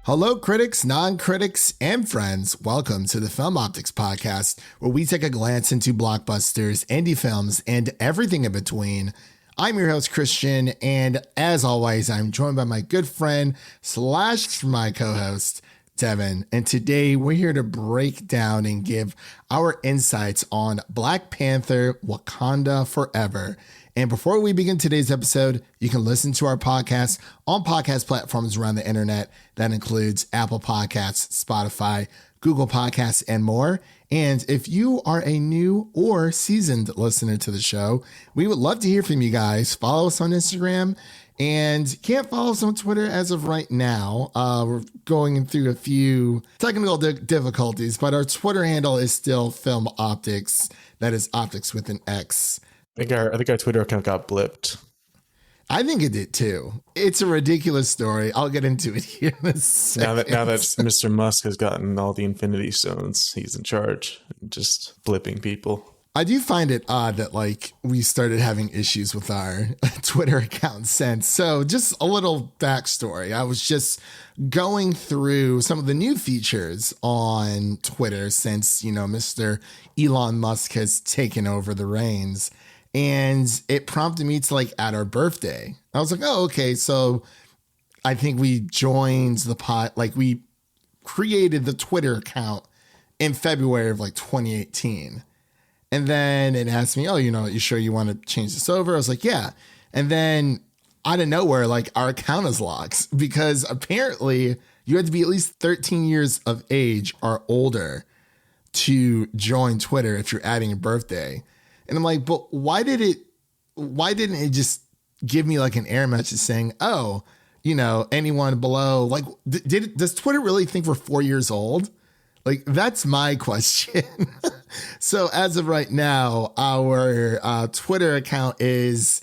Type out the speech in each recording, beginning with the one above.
Hello, critics, non-critics, and friends. Welcome to the Film Optix podcast, where we take a glance into blockbusters, indie films, and everything in between. I'm your host, Christian, and as always, I'm joined by my good friend / my co-host, Devin. And today we're here to break down and give our insights on Black Panther, Wakanda Forever. And before we begin today's episode, you can listen to our podcast on podcast platforms around the internet. That includes Apple Podcasts, Spotify, Google Podcasts, and more. And if you are a new or seasoned listener to the show, we would love to hear from you guys. Follow us on Instagram, and can't follow us on Twitter as of right now. We're going through a few technical difficulties, but our Twitter handle is still Film Optix. That is Optix with an X. I think our Twitter account got blipped. I think it did too. It's a ridiculous story. I'll get into it here in a second. Now that Mr. Musk has gotten all the Infinity Stones, he's in charge, just blipping people. I do find it odd that we started having issues with our Twitter account since. So just a little backstory. I was just going through some of the new features on Twitter since, Mr. Elon Musk has taken over the reins. And it prompted me to add our birthday. I was like, oh, okay. So I think we joined the we created the Twitter account in February of 2018. And then it asked me, oh, you sure you want to change this over? I was like, yeah. And then out of nowhere, our account is locked because apparently you had to be at least 13 years of age or older to join Twitter if you're adding a birthday. And I'm like, but why didn't it just give me an error message saying, oh, anyone below, does Twitter really think we're 4 years old? That's my question. So as of right now, our Twitter account is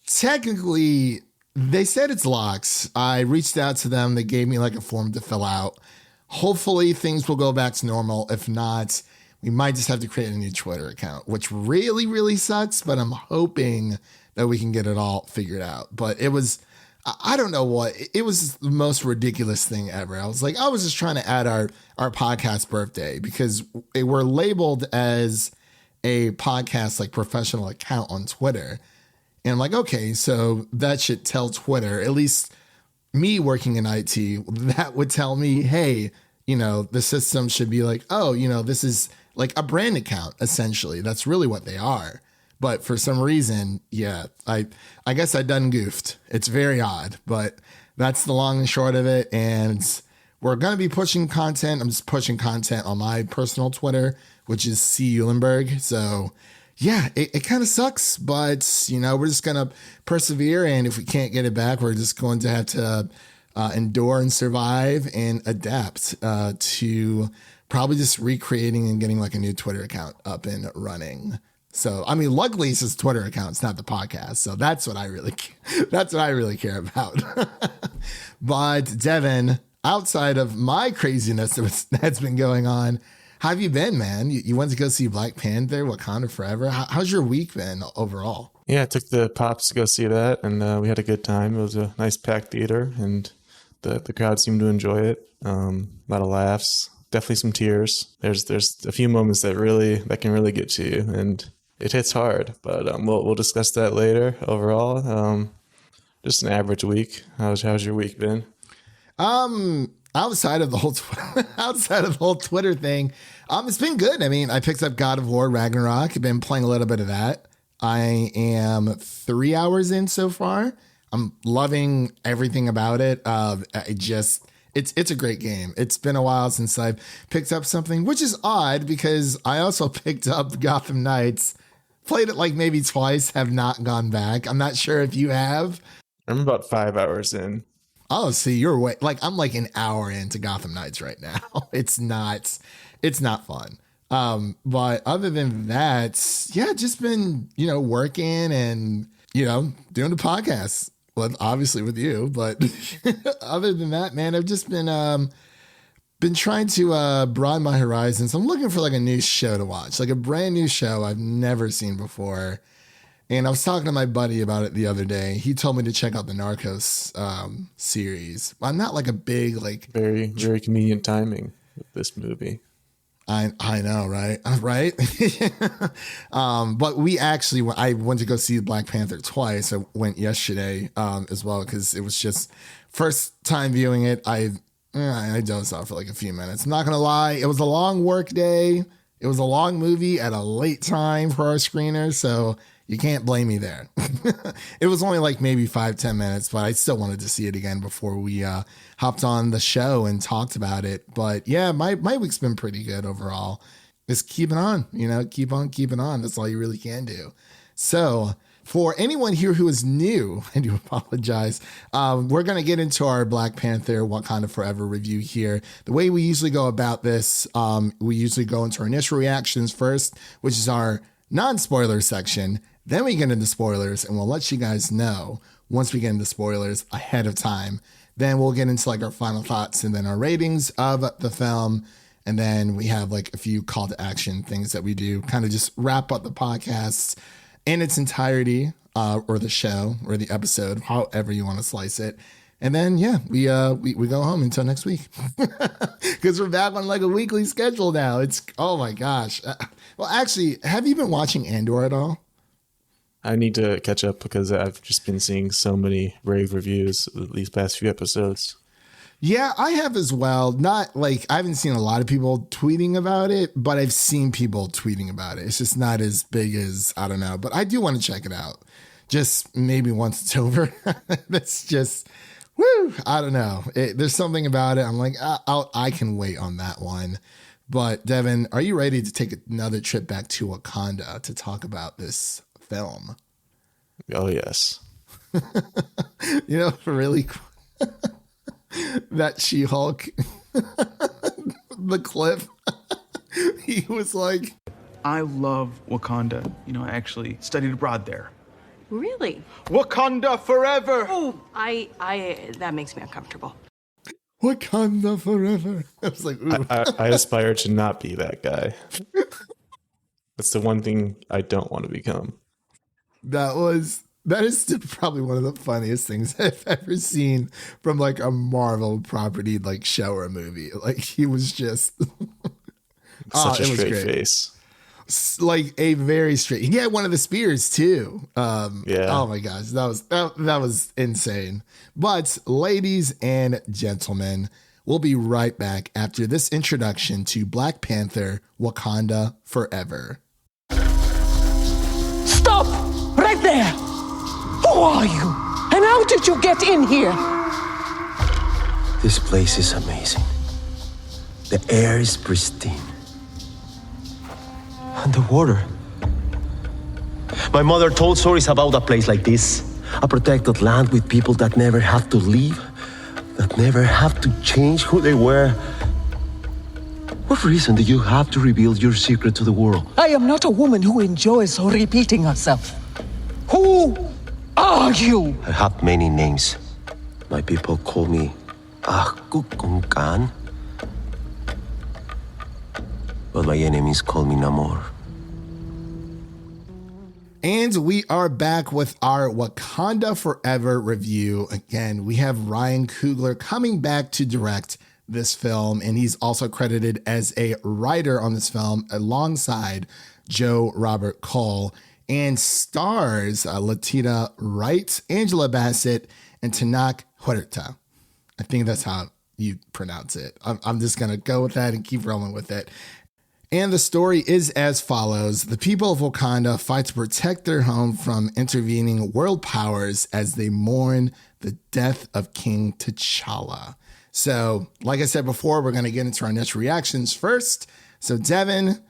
technically, they said it's locked. I reached out to them. They gave me a form to fill out. Hopefully things will go back to normal. If not, we might just have to create a new Twitter account, which really, really sucks, but I'm hoping that we can get it all figured out. But it was, I don't know what, it was the most ridiculous thing ever. I was just trying to add our podcast birthday because we're labeled as a podcast, professional account on Twitter. And I'm like, okay, so that should tell Twitter, at least me working in IT, that would tell me, hey, the system should be oh, this is a brand account, essentially. That's really what they are. But for some reason, yeah, I guess I done goofed. It's very odd, but that's the long and short of it. And we're going to be pushing content. I'm just pushing content on my personal Twitter, which is C. Eulenberg. So yeah, it kind of sucks, but we're just going to persevere. And if we can't get it back, we're just going to have to endure and survive and adapt to probably just recreating and getting a new Twitter account up and running. So, luckily it's his Twitter account. It's not the podcast. So that's what I really care about. But Devin, outside of my craziness that's been going on, how have you been, man? You went to go see Black Panther, Wakanda Forever. How's your week been overall? Yeah, I took the Pops to go see that, and we had a good time. It was a nice packed theater, and the crowd seemed to enjoy it. A lot of laughs. Definitely some tears. There's a few moments that can really get to you, and it hits hard. But we'll discuss that later. Overall, just an average week. How's your week been? Outside of the whole Twitter thing, it's been good. I picked up God of War Ragnarok. I've been playing a little bit of that. I am 3 hours in so far. I'm loving everything about it. It's a great game. It's been a while since I've picked up something, which is odd because I also picked up Gotham Knights, played it maybe twice, have not gone back. I'm not sure if you have. I'm about 5 hours in. Oh, see, you're way I'm an hour into Gotham Knights right now. It's not fun. But other than that, yeah, just been, working and, doing the podcast. Well, obviously with you, but other than that, man, I've just been trying to broaden my horizons. I'm looking for a new show to watch, a brand new show I've never seen before. And I was talking to my buddy about it the other day. He told me to check out the Narcos series. I'm not like a big very, very convenient timing with this movie. I know, right? Right. But I went to go see Black Panther twice. I went yesterday as well because it was just first time viewing it. I dozed off for like a few minutes. I'm not gonna lie, it was a long work day. It was a long movie at a late time for our screener, so you can't blame me there. It was only like maybe 5-10 minutes, but I still wanted to see it again before we hopped on the show and talked about it. But yeah, my week's been pretty good overall. Just keep it on, keep on keeping on. That's all you really can do. So for anyone here who is new, I do apologize. We're going to get into our Black Panther Wakanda Forever review here. The way we usually go about this, we usually go into our initial reactions first, which is our non-spoiler section. Then we get into spoilers, and we'll let you guys know once we get into spoilers ahead of time. Then we'll get into like our final thoughts and then our ratings of the film. And then we have like a few call to action things that we do, kind of just wrap up the podcast in its entirety, or the show or the episode, however you want to slice it. And then, yeah, we go home until next week because we're back on like a weekly schedule now. It's, oh my gosh. Well, actually, have you been watching Andor at all? I need to catch up because I've just been seeing so many rave reviews these past few episodes. Yeah, I have as well. Not like I haven't seen a lot of people tweeting about it, but I've seen people tweeting about it. It's just not as big as, I don't know, but I do want to check it out. Just maybe once it's over. That's just, woo, I don't know. There's something about it. I'm like, I can wait on that one. But Devin, are you ready to take another trip back to Wakanda to talk about this film? Oh, yes. Really that She-Hulk, the clip, he was like, I love Wakanda. I actually studied abroad there. Really? Wakanda forever! Oh, that makes me uncomfortable. Wakanda forever. I was like, ooh. I aspire to not be that guy. That's the one thing I don't want to become. That is still probably one of the funniest things I've ever seen from like a Marvel property, like show or movie. Like he was just such a straight face. Like a very straight. He had one of the spears too. Yeah. Oh my gosh, that was insane. But ladies and gentlemen, we'll be right back after this introduction to Black Panther: Wakanda Forever. Stop! Right there! Who are you? And how did you get in here? This place is amazing. The air is pristine. And the water. My mother told stories about a place like this. A protected land with people that never have to leave, that never have to change who they were. What reason do you have to reveal your secret to the world? I am not a woman who enjoys repeating herself. Who are you? I have many names. My people call me Ahkukunkan. But my enemies call me Namor. And we are back with our Wakanda Forever review. Again, we have Ryan Coogler coming back to direct this film, and he's also credited as a writer on this film alongside Joe Robert Cole, and stars Letitia, Wright, Angela Bassett, and Tenoch Huerta. I think that's how you pronounce it. I'm just going to go with that and keep rolling with it. And the story is as follows. The people of Wakanda fight to protect their home from intervening world powers as they mourn the death of King T'Challa. So, like I said before, we're going to get into our initial reactions first. So, Devin,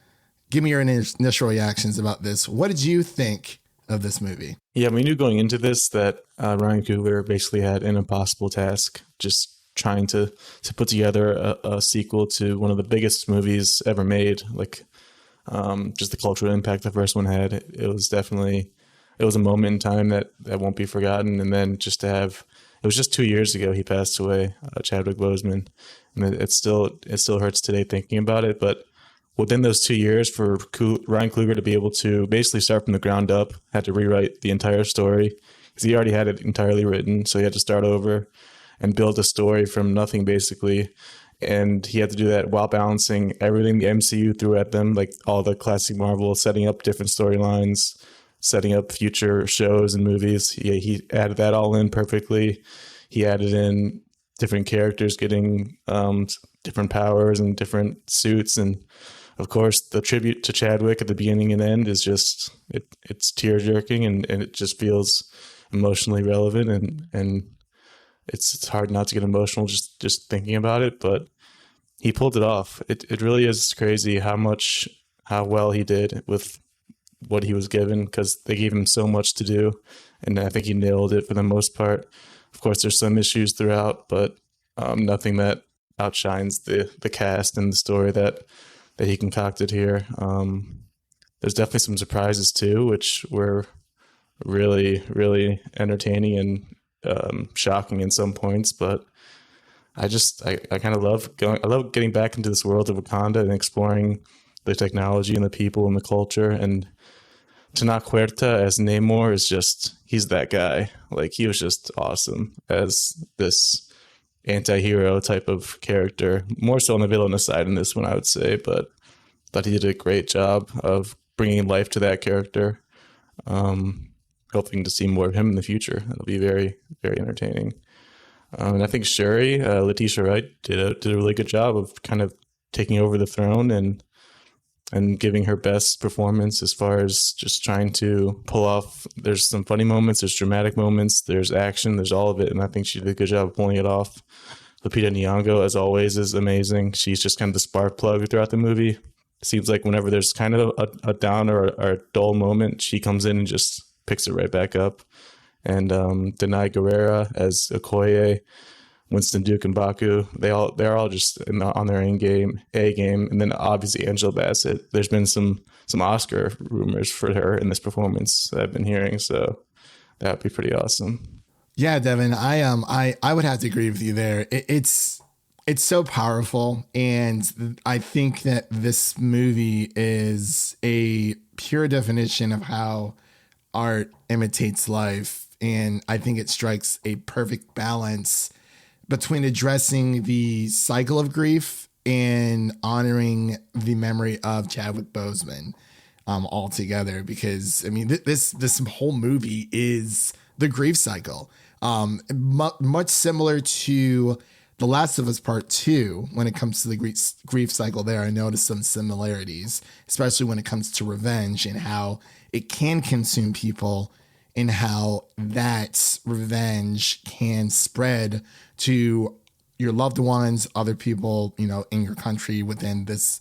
give me your initial reactions about this. What did you think of this movie? Yeah, we knew going into this that Ryan Coogler basically had an impossible task, just trying to put together a sequel to one of the biggest movies ever made. Like, just the cultural impact the first one had. It was a moment in time that won't be forgotten. And then just to have, it was just 2 years ago he passed away, Chadwick Boseman, and it still hurts today thinking about it. But within those 2 years for Ryan Coogler to be able to basically start from the ground up, had to rewrite the entire story because he already had it entirely written. So he had to start over and build a story from nothing, basically. And he had to do that while balancing everything the MCU threw at them, like all the classic Marvel, setting up different storylines, setting up future shows and movies. He added that all in perfectly. He added in different characters getting different powers and different suits. And of course, the tribute to Chadwick at the beginning and end is just, it's tear-jerking and it just feels emotionally relevant. And it's hard not to get emotional just thinking about it, but he pulled it off. It really is crazy how well he did with what he was given, because they gave him so much to do, and I think he nailed it for the most part. Of course, there's some issues throughout, but nothing that outshines the cast and the story that he concocted here. There's definitely some surprises too, which were really, really entertaining and shocking in some points, but I kind of love I love getting back into this world of Wakanda and exploring the technology and the people and the culture. And Tenoch Huerta as Namor is just, he's that guy. Like, he was just awesome as this anti-hero type of character, more so on the villainous side in this one, I would say, but thought he did a great job of bringing life to that character. Hoping to see more of him in the future. That'll be very, very entertaining. And I think Shuri, Letitia Wright, did a really good job of kind of taking over the throne and giving her best performance as far as just trying to pull off. There's some funny moments, there's dramatic moments, there's action, there's all of it, and I think she did a good job of pulling it off. Lupita Nyong'o, as always, is amazing. She's just kind of the spark plug throughout the movie. It seems like whenever there's kind of a down or a dull moment, she comes in and just picks it right back up. And Denai Guerrera as Okoye, Winston Duke and Baku, they're all just on their A game. And then obviously Angela Bassett. There's been some Oscar rumors for her in this performance that I've been hearing, so that would be pretty awesome. Yeah, Devin, I would have to agree with you there. It's so powerful, and I think that this movie is a pure definition of how art imitates life. And I think it strikes a perfect balance between addressing the cycle of grief and honoring the memory of Chadwick Boseman all together. Because, I mean, this whole movie is the grief cycle. Much similar to The Last of Us Part 2 when it comes to the grief cycle there. I noticed some similarities, especially when it comes to revenge and how it can consume people, and how that revenge can spread to your loved ones, other people, you know, in your country within this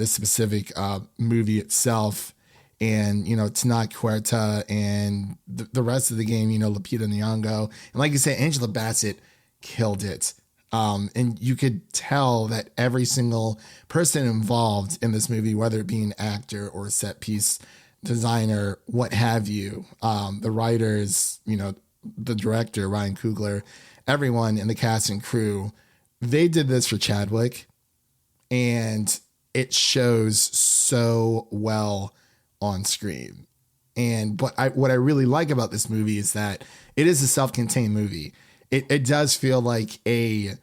specific movie itself. And, you know, Tenoch Huerta and the rest of the game, you know, Lupita Nyong'o. And like you said, Angela Bassett killed it. And you could tell that every single person involved in this movie, whether it be an actor or a set piece designer, what have you, the writers, you know, the director, Ryan Coogler, everyone in the cast and crew, they did this for Chadwick, and it shows so well on screen. But what I really like about this movie is that it is a self-contained movie. It does feel like a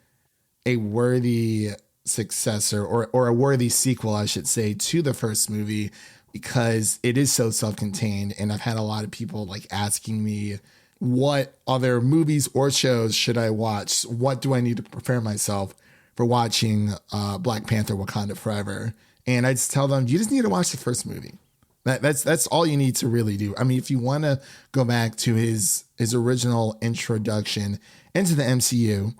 worthy successor or a worthy sequel, I should say, to the first movie, because it is so self-contained. And I've had a lot of people like asking me, what other movies or shows should I watch? What do I need to prepare myself for watching Black Panther: Wakanda Forever? And I just tell them, you just need to watch the first movie. That's all you need to really do. I mean, if you want to go back to his original introduction into the MCU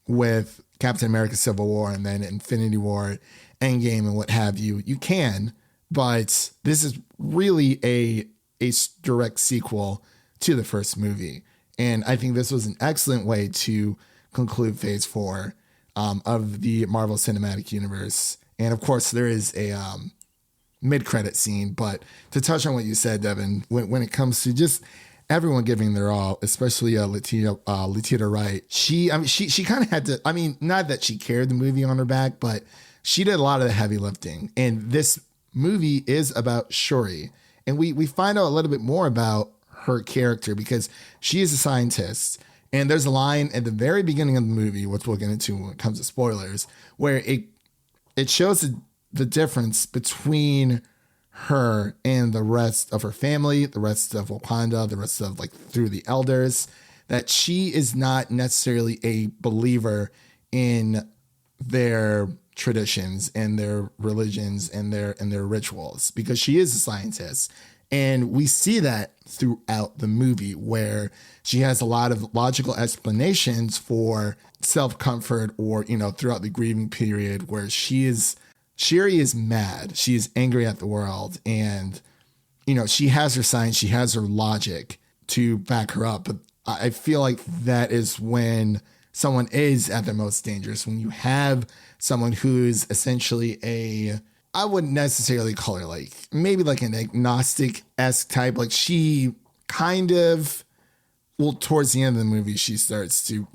with Captain America: Civil War and then Infinity War, Endgame, and what have you, you can. But this is really a direct sequel to the first movie. And I think this was an excellent way to conclude Phase 4 of the Marvel Cinematic Universe. And of course, there is a mid-credit scene. But to touch on what you said, Devin, when it comes to just everyone giving their all, especially Letitia Wright, she kind of had to, I mean, not that she carried the movie on her back, but she did a lot of the heavy lifting. And this movie is about Shuri. And we find out a little bit more about her character because she is a scientist. And there's a line at the very beginning of the movie, which we'll get into when it comes to spoilers, where it shows the difference between her and the rest of her family, the rest of Wakanda, the rest of through the elders, that she is not necessarily a believer in their traditions and their religions and their rituals because she is a scientist. And we see that throughout the movie where she has a lot of logical explanations for self-comfort or, throughout the grieving period where Shuri is mad. She is angry at the world. And, she has her science, she has her logic to back her up. But I feel like that is when someone is at their most dangerous, when you have someone who's essentially I wouldn't necessarily call her maybe an agnostic-esque type. She kind of, towards the end of the movie, she starts to,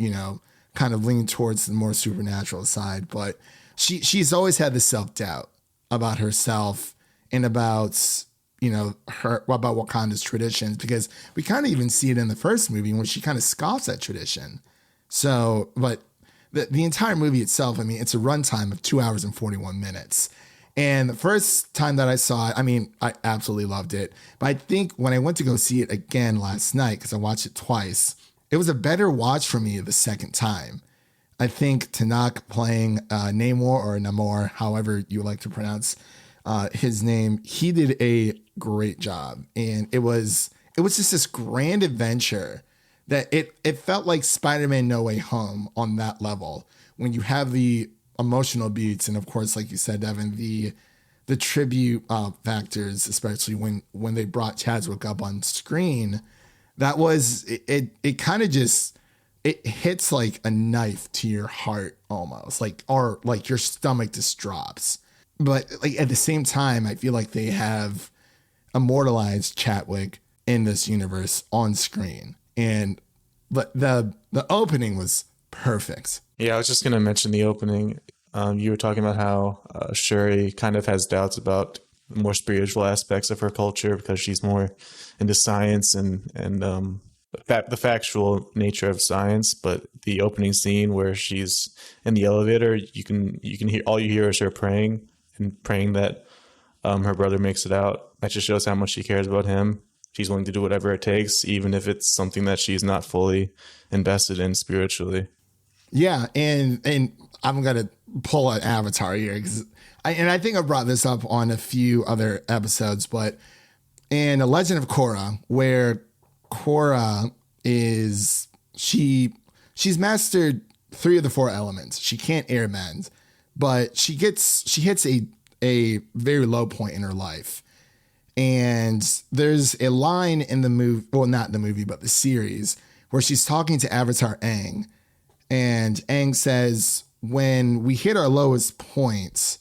kind of lean towards the more supernatural side. But she's always had the self-doubt about herself and about, about Wakanda's traditions, because we kind of even see it in the first movie where she kind of scoffs at tradition. So, but the entire movie itself, it's a runtime of 2 hours and 41 minutes. And the first time that I saw it, I absolutely loved it. But I think when I went to go see it again last night, because I watched it twice, it was a better watch for me the second time. I think Tenoch playing Namor or Namor, however you like to pronounce his name, he did a great job. And it was just this grand adventure that it felt like Spider-Man No Way Home on that level. When you have the emotional beats, and of course, like you said, Devin, the tribute factors, especially when they brought Chadwick up on screen, that was it kind of just it hits like a knife to your heart almost, or your stomach just drops. But at the same time, I feel like they have immortalized Chadwick in this universe on screen, and the opening was perfect. Yeah, I was just going to mention the opening. You were talking about how Shuri kind of has doubts about the more spiritual aspects of her culture because she's more into science and the factual nature of science. But the opening scene where she's in the elevator, you can hear, all you hear is her praying that her brother makes it out. That just shows how much she cares about him. She's willing to do whatever it takes, even if it's something that she's not fully invested in spiritually. Yeah, and I'm gonna pull an Avatar here because I think I brought this up on a few other episodes, but in A Legend of Korra, where Korra is she's mastered 3 of the 4 elements. She can't airbend, but she hits a very low point in her life. And there's a line in the movie, well, not the movie, but the series, where she's talking to Avatar Aang. And Aang says, when we hit our lowest points,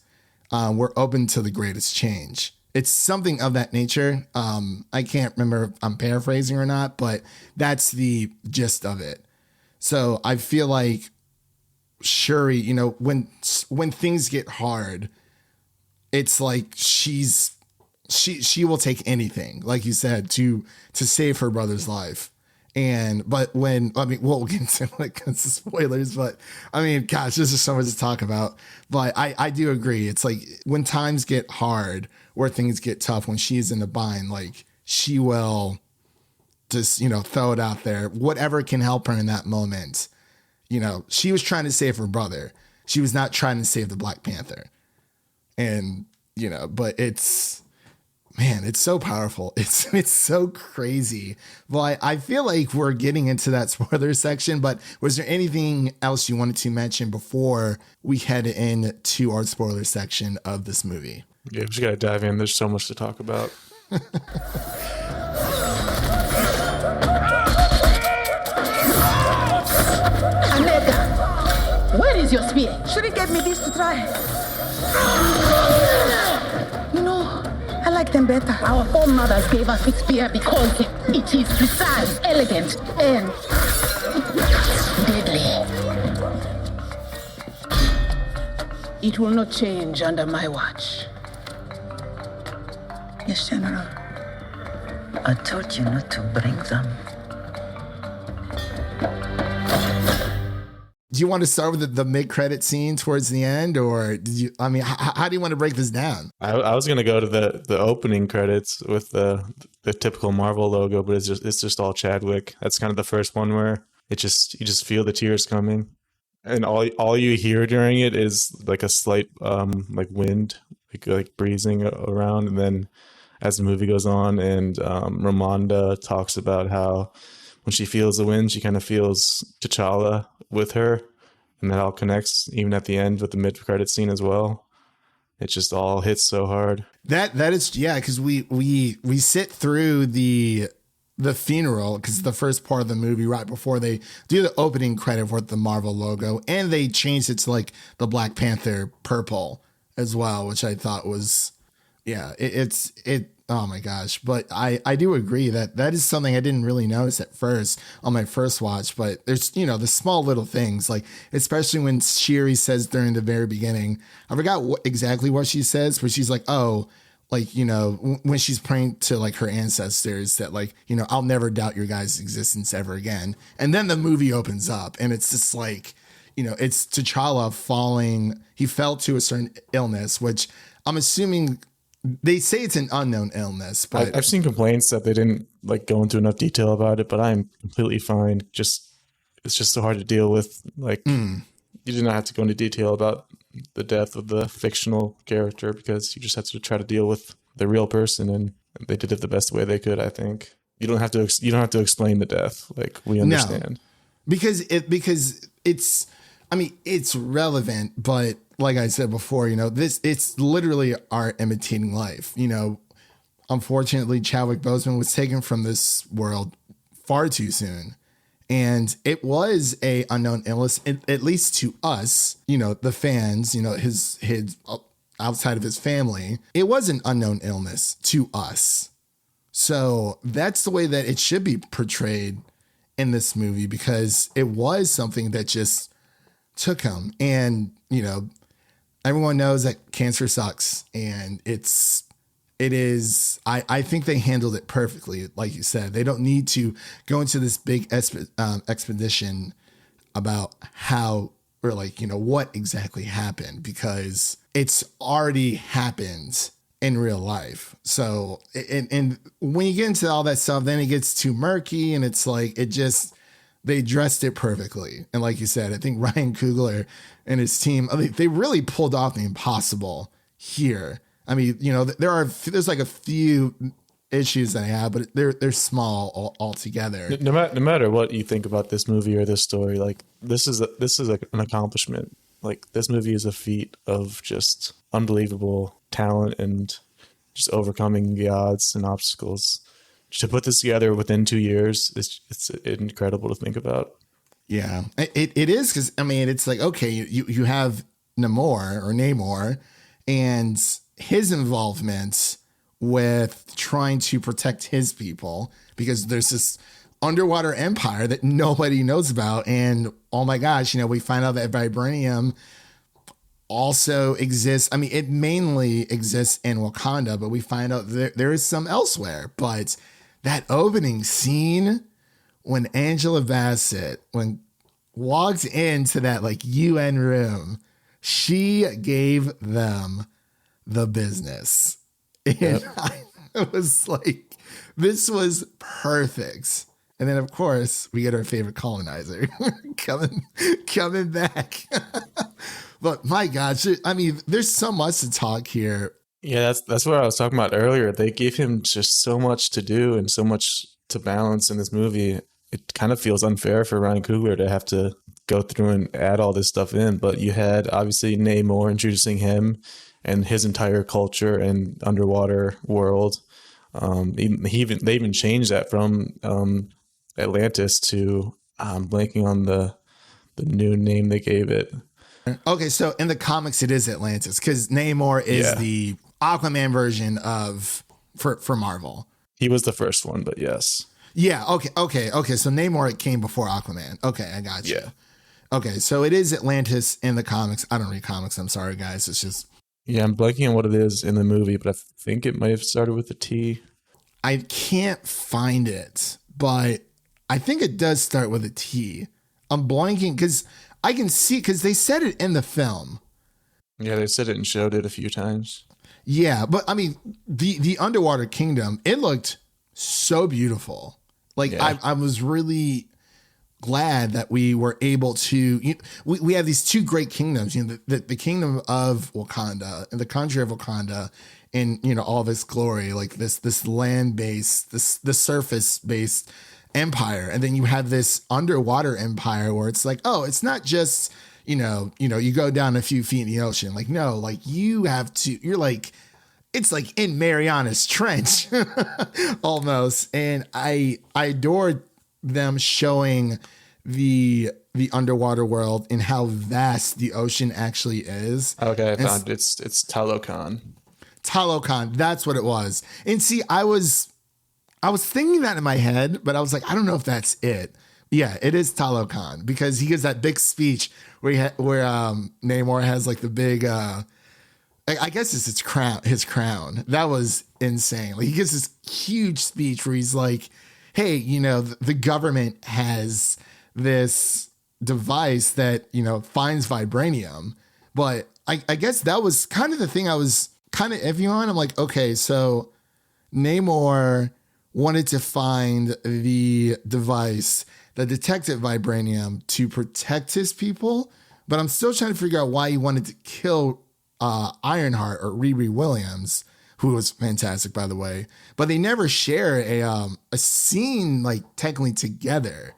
we're open to the greatest change. It's something of that nature. I can't remember if I'm paraphrasing or not, but that's the gist of it. So I feel like Shuri, when things get hard, it's like she will take anything, like you said, to save her brother's life. But we'll get into when it comes to spoilers, but gosh, there's just so much to talk about. But I do agree. It's like when times get hard or things get tough, when she's in a bind, she will just, throw it out there. Whatever can help her in that moment. She was trying to save her brother. She was not trying to save the Black Panther. And, but it's so powerful. It's so crazy. Well, I feel like we're getting into that spoiler section, but was there anything else you wanted to mention before we head into our spoiler section of this movie? Yeah, we just got to dive in. There's so much to talk about. Aneka, where is your spear? Shuri gave me this to try. I like them better. Our foremothers gave us this spear because it is precise, elegant, and deadly. It will not change under my watch. Yes, General. I told you not to bring them. Do you want to start with the mid-credit scene towards the end, or did you? I mean, how do you want to break this down? I was gonna go to the opening credits with the typical Marvel logo, but it's just all Chadwick. That's kind of the first one where you just feel the tears coming, and all you hear during it is like a slight like wind, like breezing around, and then as the movie goes on, and Ramonda talks about how when she feels the wind, she kind of feels T'Challa with her, and that all connects even at the end with the mid-credit scene as well. It just all hits so hard. That is, yeah, because we sit through the funeral, because the first part of the movie right before they do the opening credit with the Marvel logo, and they changed it to like the Black Panther purple as well, which I thought was, yeah, it oh my gosh. But I do agree that is something I didn't really notice at first on my first watch, but there's, the small little things, like especially when Shiri says during the very beginning, I forgot exactly what she says, but she's like, oh, like, when she's praying to like her ancestors that like, I'll never doubt your guys' existence ever again. And then the movie opens up and it's just like, it's T'Challa falling. He fell to a certain illness, which I'm assuming they say it's an unknown illness, but I've seen complaints that they didn't like go into enough detail about it, but I'm completely fine. It's just so hard to deal with. Like you do not have to go into detail about the death of the fictional character because you just have to try to deal with the real person, and they did it the best way they could. I think you don't have to explain the death. Like we understand because it's relevant, but like I said before, it's literally art imitating life. Unfortunately, Chadwick Boseman was taken from this world far too soon. And it was a unknown illness, at least to us, the fans, his outside of his family. It was an unknown illness to us. So that's the way that it should be portrayed in this movie, because it was something that just took him. And, everyone knows that cancer sucks, and it is, I think they handled it perfectly. Like you said, they don't need to go into this big expedition about how, or like, what exactly happened, because it's already happened in real life. So, and when you get into all that stuff, then it gets too murky, and it's like, they dressed it perfectly. And like you said, I think Ryan Coogler and his team, they really pulled off the impossible here. I mean, there's like a few issues that I have, but they're small altogether. No matter what you think about this movie or this story, like this is an accomplishment. Like this movie is a feat of just unbelievable talent and just overcoming the odds and obstacles. To put this together within 2 years, it's incredible to think about. Yeah, it is, because it's like, okay, you have Namor and his involvement with trying to protect his people, because there's this underwater empire that nobody knows about. And oh my gosh, we find out that vibranium also exists. It mainly exists in Wakanda, but we find out there is some elsewhere. But that opening scene when Angela Bassett walked into that like UN room, she gave them the business. And yep. I was like, this was perfect. And then of course we get our favorite colonizer coming back. But my gosh, there's so much to talk here. Yeah, that's what I was talking about earlier. They gave him just so much to do and so much to balance in this movie. It kind of feels unfair for Ryan Coogler to have to go through and add all this stuff in. But you had obviously Namor introducing him and his entire culture and underwater world. They even changed that from Atlantis to blanking on the new name they gave it. Okay, so in the comics it is Atlantis, because Namor is the Aquaman version for Marvel. He was the first one, but yes. Yeah, okay. So Namor came before Aquaman. Okay, I got you. Yeah. Okay, so it is Atlantis in the comics. I don't read comics. I'm sorry, guys. It's just Yeah, I'm blanking on what it is in the movie, but I think it might have started with a T. I can't find it, but I think it does start with a T. I'm blanking because I can see because they said it in the film. Yeah, they said it and showed it a few times. Yeah, but I mean the underwater kingdom, it looked so beautiful. Like Yeah. I was really glad that we were able to. We have these two great kingdoms. The kingdom of Wakanda and the country of Wakanda, in all of its glory, like this land based, this surface based empire, and then you have this underwater empire where it's like, oh, it's not just you go down a few feet in the ocean. Like no, like you're like. It's like in Mariana's Trench almost. And I adored them showing the underwater world and how vast the ocean actually is. Okay, I found it's Talokan. Talokan, that's what it was. And see, I was thinking that in my head, but I was like, I don't know if that's it. Yeah, it is Talokan because he gives that big speech where Namor has like the big I guess it's his crown. That was insane. Like he gives this huge speech where he's like, hey, the government has this device that, finds vibranium. But I guess that was kind of the thing I was kind of iffy on. I'm like, okay, so Namor wanted to find the device that detected vibranium to protect his people. But I'm still trying to figure out why he wanted to kill Ironheart or Riri Williams, who was fantastic, by the way, but they never share a scene like technically together.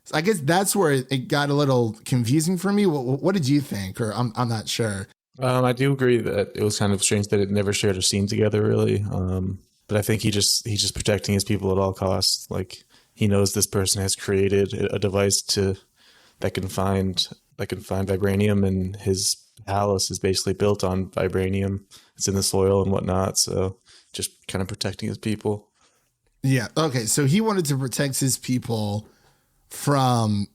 So I guess that's where it got a little confusing for me. What did you think? Or I'm not sure. I do agree that it was kind of strange that it never shared a scene together, really. But I think he's just protecting his people at all costs. Like he knows this person has created a device that can find vibranium, and his palace is basically built on vibranium. It's in the soil and whatnot. So just kind of protecting his people. Yeah. Okay. So he wanted to protect his people from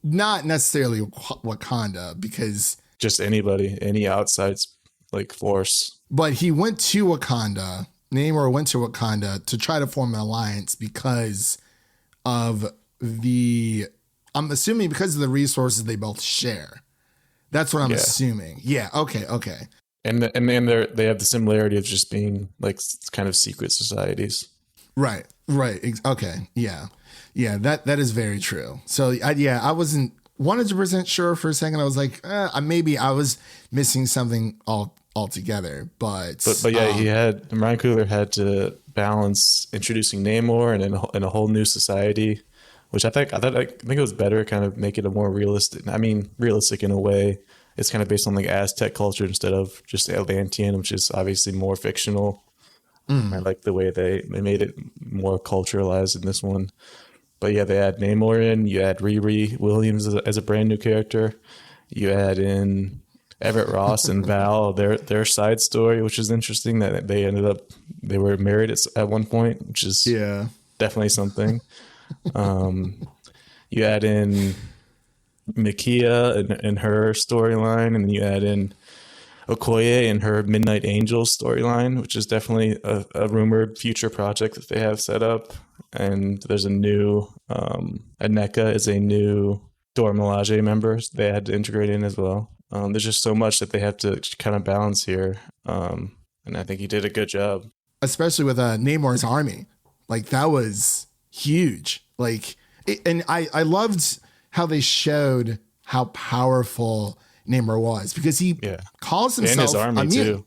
not necessarily Wakanda because just anybody, any outside like force. But he went to Wakanda. Namor went to Wakanda to try to form an alliance because of I'm assuming because of the resources they both share. That's what I'm assuming. Yeah. Okay. And they have the similarity of just being like kind of secret societies. Right. Okay. Yeah. That is very true. So I wasn't 100% sure for a second. I was like, maybe I was missing something altogether. But yeah, Ryan Coogler had to balance introducing Namor and a whole new society, which I think it was better, kind of make it a more realistic. I mean, realistic in a way. It's kind of based on like Aztec culture instead of just Atlantean, which is obviously more fictional. I like the way they made it more culturalized in this one. But yeah, they add Namor in. You add Riri Williams as a brand new character. You add in Everett Ross and Val, their side story, which is interesting that they were married at one point, which is definitely something. You add in Nakia and her storyline, and then you add in Okoye and her Midnight Angels storyline, which is definitely a rumored future project that they have set up. And there's a new Aneka is a new Dora Milaje member they had to integrate in as well. There's just so much that they have to kind of balance here, and I think he did a good job, especially with Namor's army. Like that was huge. Like, and I loved how they showed how powerful Namor was because he calls himself and his army too.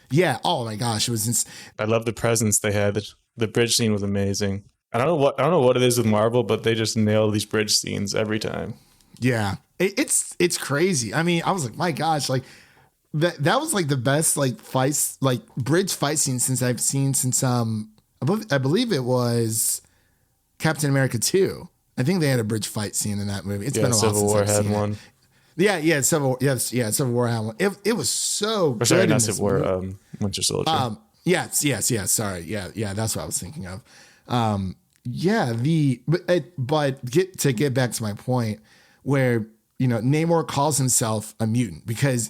Yeah. Oh my gosh, it was. I love the presence they had. The bridge scene was amazing. I don't know what it is with Marvel, but they just nail these bridge scenes every time. Yeah, it's crazy. I mean, I was like, my gosh, like that was like the best like fights, like bridge fight scene I've seen since I believe it was Captain America 2. I think they had a bridge fight scene in that movie. It's been a while Civil War had one. Yeah, Civil War had one. It was so good. Sorry, not Civil War. Winter Soldier. Yes. Sorry. Yeah. That's what I was thinking of. But get back to my point where Namor calls himself a mutant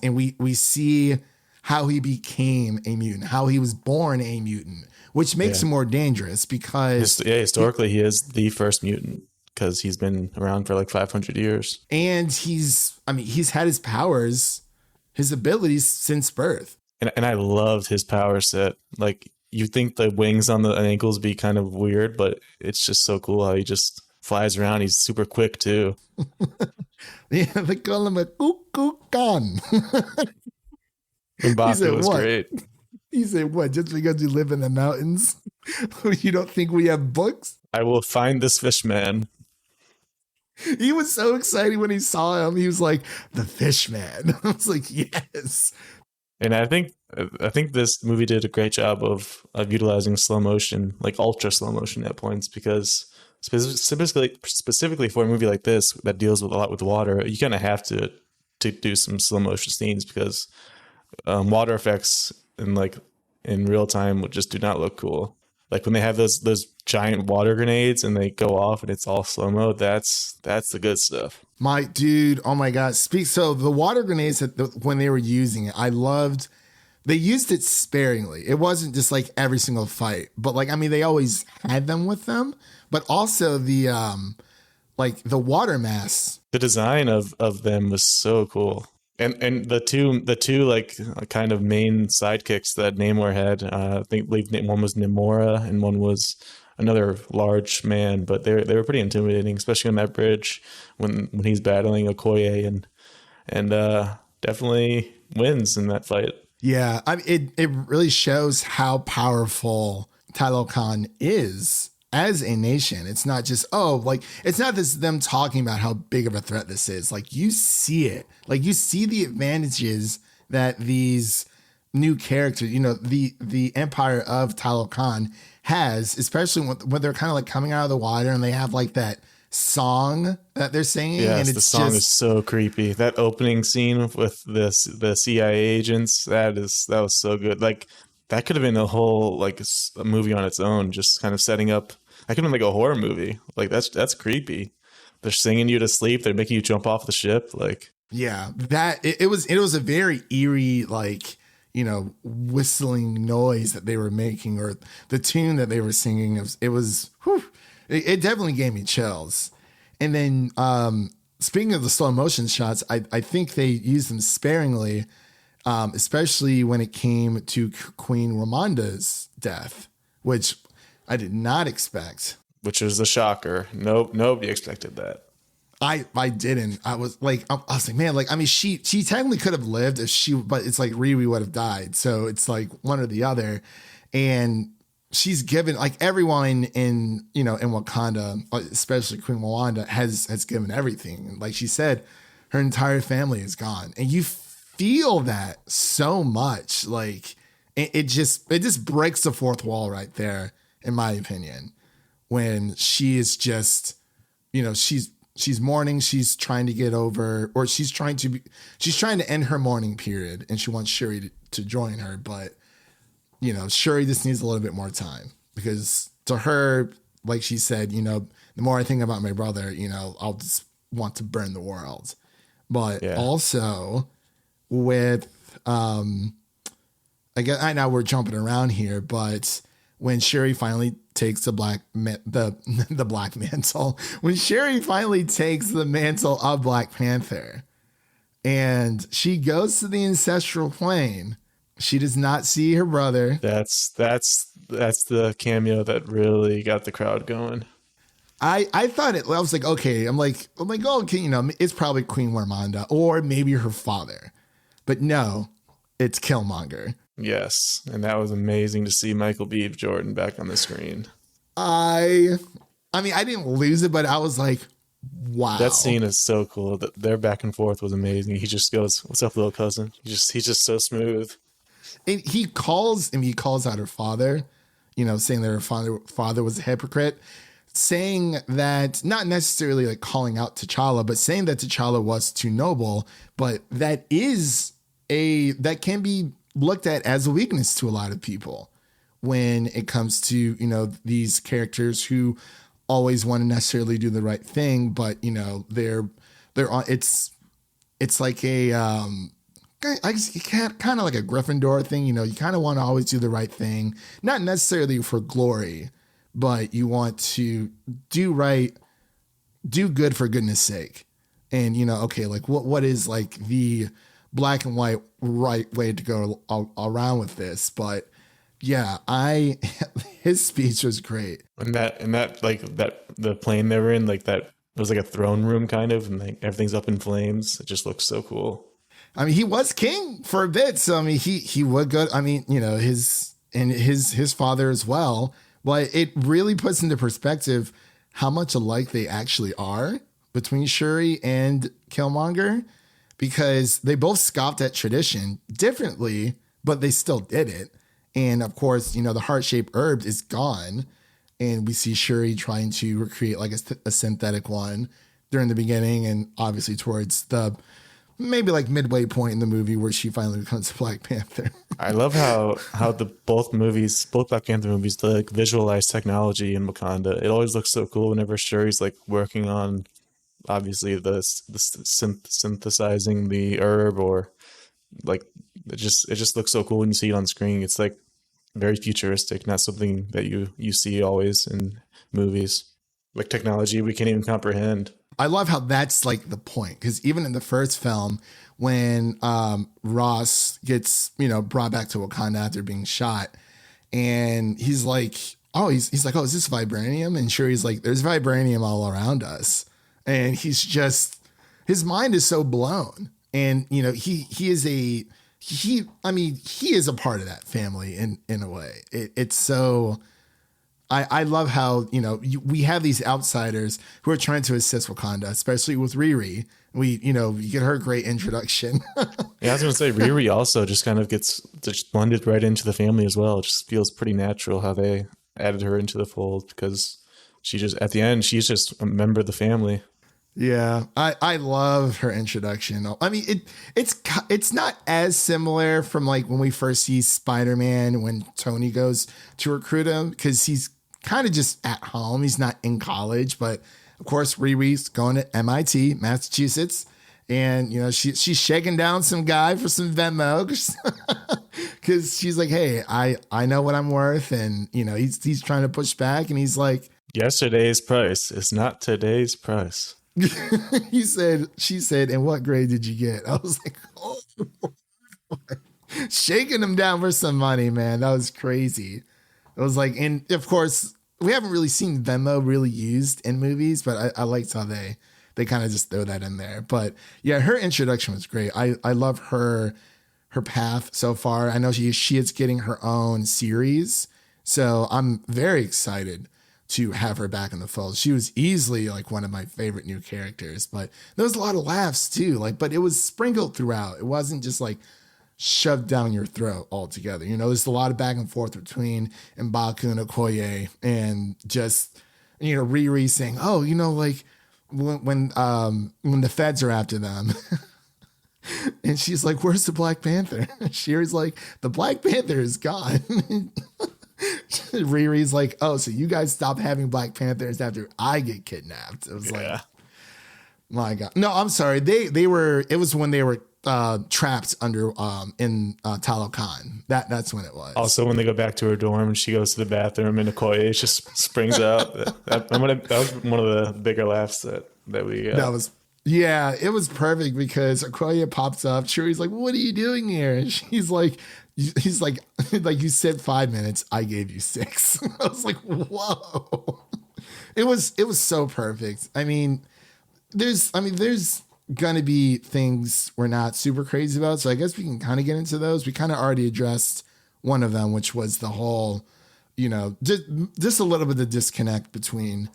and we see how he became a mutant, how he was born a mutant, which makes him more dangerous because historically he is the first mutant because he's been around for like 500 years. And he's had his powers, his abilities since birth. And I loved his power set. Like, you think the wings on the ankles be kind of weird, but it's just so cool how he just flies around. He's super quick too. Yeah, they call him a cuckoo gun. M'Baku was great. He said, what, just because you live in the mountains, you don't think we have books? I will find this fish man. He was so excited when he saw him. He was like, the fish man. I was like, yes. And I think this movie did a great job of utilizing slow motion, like ultra slow motion at points, because specifically for a movie like this that deals with a lot with water, you kind of have to do some slow motion scenes because water effects in real time just do not look cool. Like when they have those giant water grenades and they go off and it's all slow mo, that's the good stuff. My dude, oh my God. So the water grenades, when they were using it, I loved, they used it sparingly. It wasn't just like every single fight, but they always had them with them, but also the water masks. The design of them was so cool. And the two like kind of main sidekicks that Namor had, I believe one was Namora and one was another large man, but they were pretty intimidating, especially on that bridge when he's battling Okoye and definitely wins in that fight. Yeah, it really shows how powerful Talokan is as a nation. It's not just, it's not this them talking about how big of a threat this is. Like, you see it. Like, you see the advantages that these new characters, the Empire of Talokan has, especially when they're kind of like coming out of the water and they have like that song that they're singing. Yes, and the song is so creepy. That opening scene with the CIA agents, that was so good. Like, that could have been a whole a movie on its own, just kind of setting up. That could have been like a horror movie. Like, that's creepy. They're singing you to sleep. They're making you jump off the ship. Like, yeah, it was a very eerie, whistling noise that they were making, or the tune that they were singing. It definitely gave me chills. And then speaking of the slow motion shots, I think they used them sparingly, especially when it came to Queen Ramonda's death, which I did not expect. Which was a shocker. Nobody expected that. I didn't. I was like, man, she technically could have lived but it's like Riri would have died. So it's like one or the other. And she's given, like, everyone in Wakanda, especially Queen Rwanda, has given everything. Like she said, her entire family is gone. And you feel that so much. Like, it just breaks the fourth wall right there, in my opinion, when she is just, she's mourning. She's trying to get over, or she's trying to end her mourning period, and she wants Shuri to join her. But, Shuri just needs a little bit more time, because to her, like she said, the more I think about my brother, I'll just want to burn the world. But also with, I guess I know we're jumping around here, but when Shuri finally takes the black mantle, when Shuri finally takes the mantle of Black Panther, and she goes to the ancestral plane, she does not see her brother. That's the cameo that really got the crowd going. I thought it. I was like, okay. I'm like, oh, okay, it's probably Queen Ramonda or maybe her father, but no, it's Killmonger. Yes, and that was amazing to see Michael B. Jordan back on the screen. I didn't lose it, but I was like, wow. That scene is so cool. Their back and forth was amazing. He just goes, "What's up, little cousin?" He's just so smooth. And he calls out her father, saying that her father was a hypocrite, saying that, not necessarily like calling out T'Challa, but saying that T'Challa was too noble, but that can be looked at as a weakness to a lot of people when it comes to, these characters who always want to necessarily do the right thing, but they're on, it's it's like a I guess you can't kind of like a Gryffindor thing. You kind of want to always do the right thing, not necessarily for glory, but you want to do right, do good for goodness sake. And, okay, like what is like the black and white right way to go around with this? But yeah, his speech was great. And that like that the plane they were in, like that was like a throne room kind of, and like everything's up in flames. It just looks so cool. I mean, he was king for a bit, so I mean, he would go. I mean, his father as well. But it really puts into perspective how much alike they actually are between Shuri and Killmonger, because they both scoffed at tradition differently, but they still did it. And of course, the heart-shaped herb is gone, and we see Shuri trying to recreate like a synthetic one during the beginning, and obviously towards the maybe like midway point in the movie where she finally becomes Black Panther. I love how both Black Panther movies, like visualize technology in Wakanda. It always looks so cool whenever Shuri's like working on obviously the synthesizing the herb, or like it just looks so cool when you see it on screen. It's like very futuristic, not something that you see always in movies. Like technology we can't even comprehend. I love how that's like the point, because even in the first film, when Ross gets brought back to Wakanda after being shot, and he's like, he's like, is this vibranium? And Shuri's like, there's vibranium all around us, and his mind is so blown, and he is a part of that family in a way. It's so. I love how, we have these outsiders who are trying to assist Wakanda, especially with Riri. We get her great introduction. Yeah, I was going to say Riri also just kind of gets just blended right into the family as well. It just feels pretty natural how they added her into the fold, because at the end, she's just a member of the family. Yeah, I love her introduction. I mean, it's not as similar from like when we first see Spider-Man when Tony goes to recruit him, because he's kind of just at home. He's not in college, but of course Riri's going to MIT, Massachusetts, and she's shaking down some guy for some Venmo because she's like, hey, I know what I'm worth, and he's trying to push back, and he's like, yesterday's price is not today's price. She said, and what grade did you get? I was like, oh, shaking him down for some money, man. That was crazy. It was like, and of course, we haven't really seen Venmo really used in movies, but I liked how they kind of just throw that in there. But yeah, her introduction was great. I love her path so far. I know she is getting her own series, so I'm very excited to have her back in the fold. She was easily like one of my favorite new characters, but there was a lot of laughs too. But it was sprinkled throughout. It wasn't just like shoved down your throat altogether. There's a lot of back and forth between M'Baku and Okoye, and just, Riri saying, oh, like when the feds are after them. And she's like, where's the Black Panther? Shuri's like, the Black Panther is gone. Riri's like, oh, so you guys stop having Black Panthers after I get kidnapped. It was like, my God. No, I'm sorry. It was when they were trapped under in Talokan. That's when it was. Also, when they go back to her dorm and she goes to the bathroom and Okoye just springs out. that was one of the bigger laughs that we got. That was. Yeah, it was perfect because Okoye pops up. Shuri's like, what are you doing here? And he's like, you said 5 minutes. I gave you 6. I was like, whoa. It was so perfect. I mean, there's going to be things we're not super crazy about. So I guess we can kind of get into those. We kind of already addressed one of them, which was the whole, just a little bit of disconnect between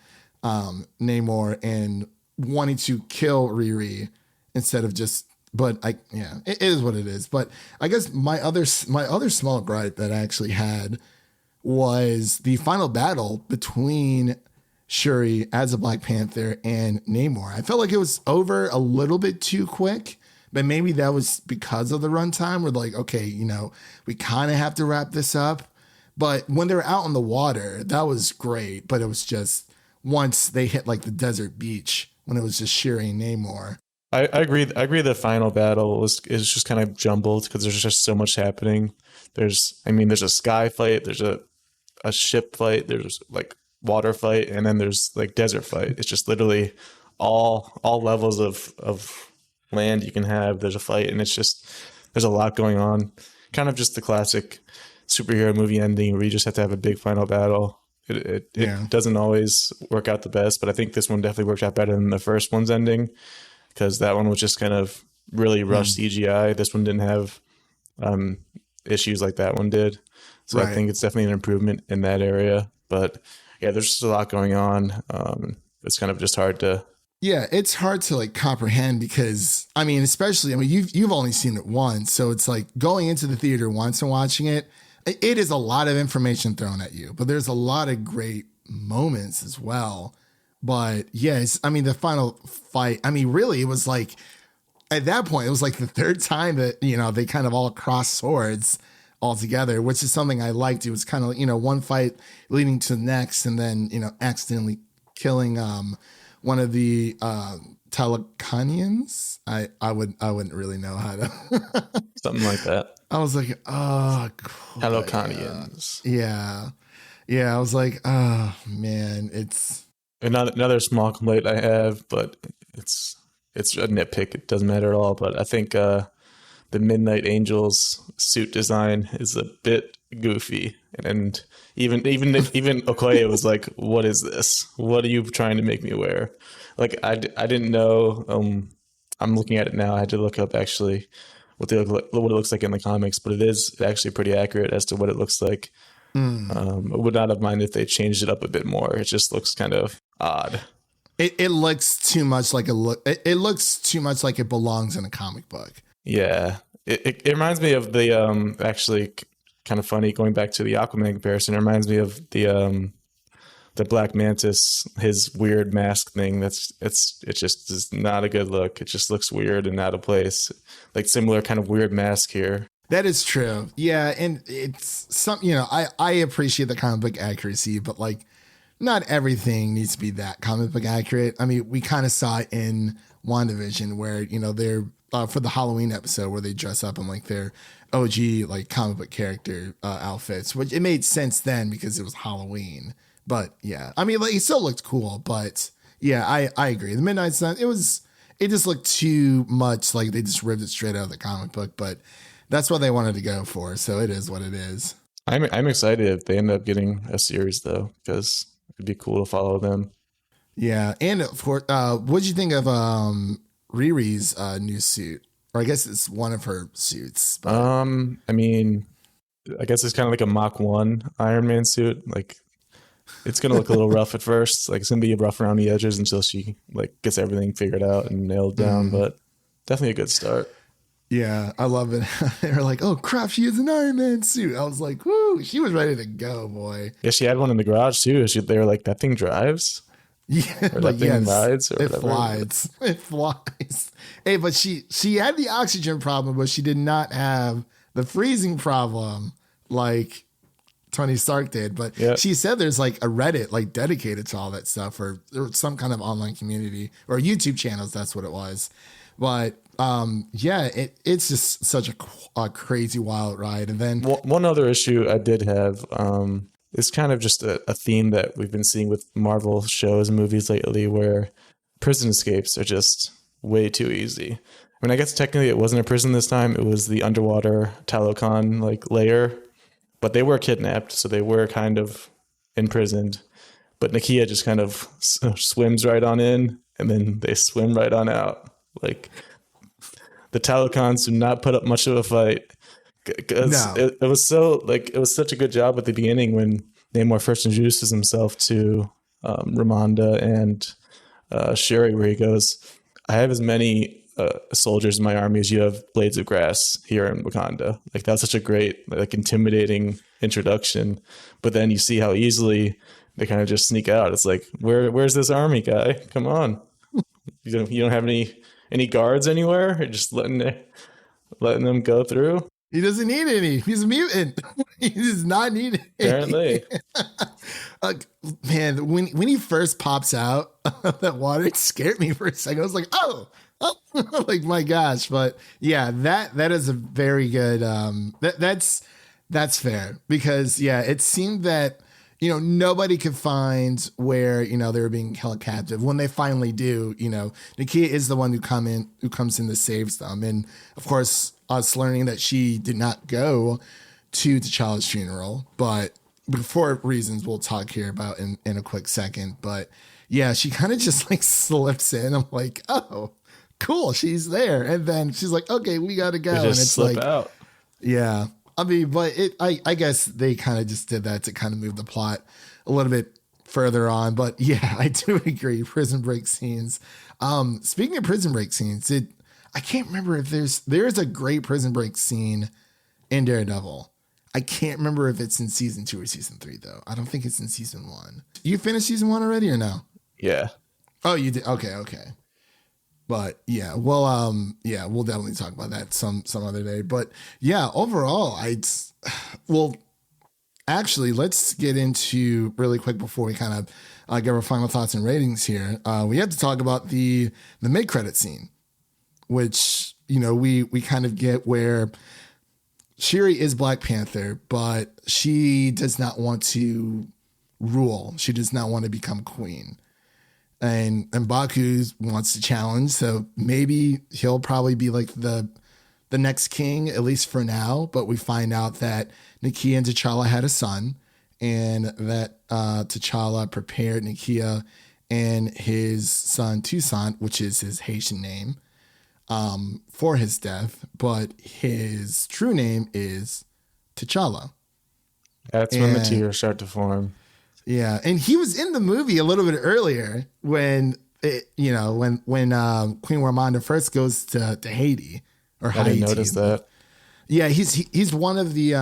Namor and wanting to kill Riri instead of just, but it is what it is. But I guess my other small gripe that I actually had was the final battle between Shuri as a Black Panther and Namor. I felt like it was over a little bit too quick, but maybe that was because of the runtime. We're like, okay, we kind of have to wrap this up. But when they were out on the water, that was great. But it was just once they hit like the desert beach, when it was just Shuri and Namor, I agree. I agree. The final battle is just kind of jumbled because there's just so much happening. There's a sky fight. There's a ship fight. There's like water fight, and then there's like desert fight. It's just literally all levels of land you can have. There's a fight, and it's just there's a lot going on. Kind of just the classic superhero movie ending where you just have to have a big final battle. It doesn't always work out the best, but I think this one definitely worked out better than the first one's ending, because that one was just kind of really rushed CGI. This one didn't have issues like that one did. So I think it's definitely an improvement in that area. But yeah, there's just a lot going on. It's kind of just hard to... Yeah, it's hard to like comprehend because, especially, you've only seen it once. So it's like going into the theater once and watching it, it is a lot of information thrown at you, but there's a lot of great moments as well. But yes, the final fight, really, it was like, at that point, it was like the third time that, they kind of all crossed swords all together, which is something I liked. It was kind of, one fight leading to the next, and then, accidentally killing one of the Telocanians. I wouldn't really know how to something like that. I was like, oh, Telocanians. Yeah. I was like, oh man, it's another small complaint I have, but it's a nitpick. It doesn't matter at all. But I think the Midnight Angels suit design is a bit goofy, and even Okoye was like, "What is this? What are you trying to make me wear?" Like I didn't know. I'm looking at it now. I had to look up actually what it looks like in the comics, but it is actually pretty accurate as to what it looks like. I would not have minded if they changed it up a bit more. It just looks kind of odd. It looks too much like it looks too much like it belongs in a comic book. Yeah, it reminds me of the actually kind of funny, going back to the Aquaman comparison. It reminds me of the Black Mantis, his weird mask thing. It just is not a good look. It just looks weird and out of place. Like similar kind of weird mask here. That is true. Yeah, and it's I appreciate the comic book accuracy, but like not everything needs to be that comic book accurate. We kind of saw it in WandaVision where, they're for the Halloween episode where they dress up in like their OG like comic book character outfits, which it made sense then because it was Halloween. But yeah, like it still looked cool, but yeah, I agree. The Midnight Sun, it just looked too much like they just ripped it straight out of the comic book, but that's what they wanted to go for. So it is what it is. I'm excited if they end up getting a series though, because it'd be cool to follow them. Yeah. And for, what'd you think of Riri's new suit? Or I guess it's one of her suits. But... I guess it's kind of like a Mach 1 Iron Man suit. Like, it's going to look a little rough at first. Like, it's going to be rough around the edges until she like gets everything figured out and nailed down. But definitely a good start. Yeah, I love it. They were like, oh crap, she has an Iron Man suit. I was like, whoo, she was ready to go, boy. Yeah, she had one in the garage too. They were like, that thing drives? Yeah, or that thing rides? Or it flies. It flies. Hey, but she had the oxygen problem, but she did not have the freezing problem like Tony Stark did. But she said there's like a Reddit like dedicated to all that stuff, or some kind of online community or YouTube channels. That's what it was. But it's just such a crazy wild ride. And then one other issue I did have is kind of just a theme that we've been seeing with Marvel shows and movies lately, where prison escapes are just way too easy. I guess technically it wasn't a prison this time. It was the underwater Talocan like layer, but they were kidnapped, so they were kind of imprisoned. But Nakia just kind of swims right on in, and then they swim right on out. Like, the Talocans do not put up much of a fight. No. It was such a good job at the beginning when Namor first introduces himself to Ramonda and Shuri, where he goes, I have as many soldiers in my army as you have blades of grass here in Wakanda. Like, that was such a great, like, intimidating introduction. But then you see how easily they kind of just sneak out. It's like, where's this army guy? Come on. You don't have any guards anywhere? You're just letting them go through? He doesn't need any. He's a mutant. He does not need any. Apparently. Man, when he first pops out of that water, it scared me for a second. I was like, oh, Like, my gosh. But yeah, that is a very good, that's fair because yeah, it seemed that, nobody could find where, they were being held captive. When they finally do, Nakia is the one who comes in to saves them. And of course, us learning that she did not go to T'Challa's funeral, but for reasons we'll talk here about in a quick second. But yeah, she kind of just like slips in. I'm like, oh, cool, she's there. And then she's like, okay, we got to go. And it's slip out. Yeah. I mean, but I guess they kind of just did that to kind of move the plot a little bit further on. But yeah, I do agree. Prison break scenes. Speaking of prison break scenes, I can't remember if there's a great prison break scene in Daredevil. I can't remember if it's in season 2 or season 3 though. I don't think it's in season 1. You finished season 1 already or no? Yeah. Oh, you did. Okay. But yeah, we'll definitely talk about that some other day. But yeah, overall, actually, let's get into really quick before we kind of give our final thoughts and ratings here. We have to talk about the mid-credit scene, which, we kind of get where Shuri is Black Panther, but she does not want to rule. She does not want to become queen. And Baku wants to challenge, so maybe he'll probably be like the next king, at least for now. But we find out that Nakia and T'Challa had a son, and that T'Challa prepared Nakia and his son Toussaint, which is his Haitian name, for his death. But his true name is T'Challa. That's when the tears start to form. Yeah, and he was in the movie a little bit earlier when Queen Ramonda first goes to Haiti or Haiti. I didn't notice that. Yeah, he's one of the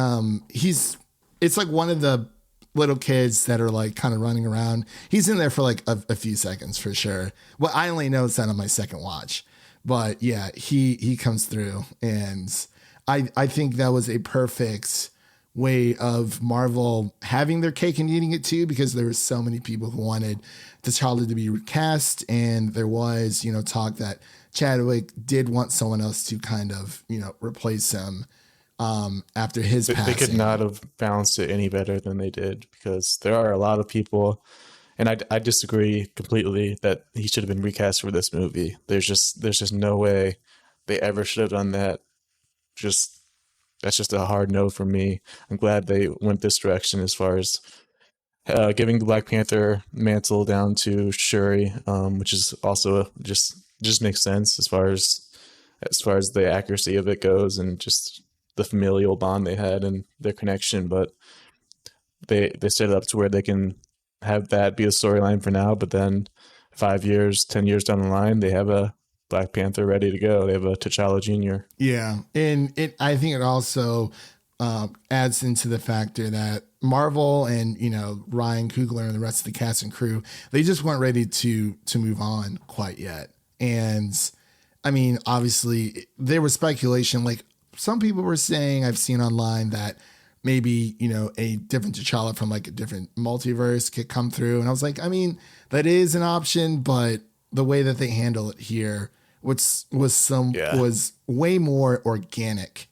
it's like one of the little kids that are like kind of running around. He's in there for like a few seconds for sure. Well, I only noticed that on my second watch, but yeah, he comes through, and I think that was a perfect way of Marvel having their cake and eating it too, because there were so many people who wanted T'Challa to be recast, and there was, talk that Chadwick did want someone else to kind of, replace him after his passing. They could not have balanced it any better than they did, because there are a lot of people, and I disagree completely that he should have been recast for this movie. There's just no way they ever should have done that. That's just a hard no for me. I'm glad they went this direction as far as giving the Black Panther mantle down to Shuri, which is also just makes sense as far as the accuracy of it goes, and just the familial bond they had and their connection. But they set it up to where they can have that be a storyline for now, but then 5 years, 10 years down the line, they have a Black Panther ready to go. They have a T'Challa Jr. Yeah, and I think it also adds into the factor that Marvel and Ryan Coogler and the rest of the cast and crew, they just weren't ready to move on quite yet. And I mean, obviously, there was speculation. Like some people were saying, I've seen online that maybe a different T'Challa from like a different multiverse could come through, and I was like, I mean, that is an option, but the way that they handle it here was way more organic